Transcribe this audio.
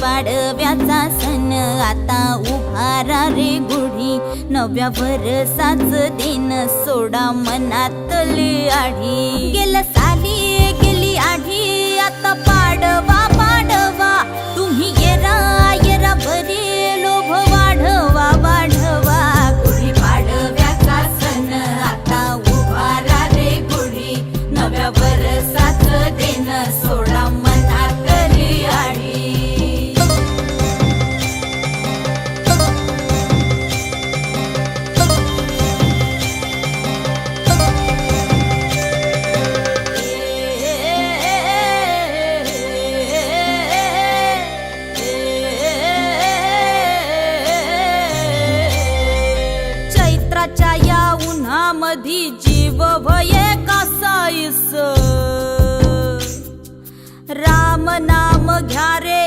पाडव्याचा सण आता उभारा रे गुढी, नव्या वर्षाच दिन सोडा मनातली आढी। गेल्या साली गेली आढी, आता पाडवा पाडवा, तुम्ही येरा येरा बरी लोभ वाढवा वाढवा। गुढी पाडव्याचा सण आता उभारा रे गुढी, नव्या वर्षाच दिन सोडा मनातली आढी। चैत्राच्या या उन्हामधी जीव भये कासाईस, राम नाम घ्या रे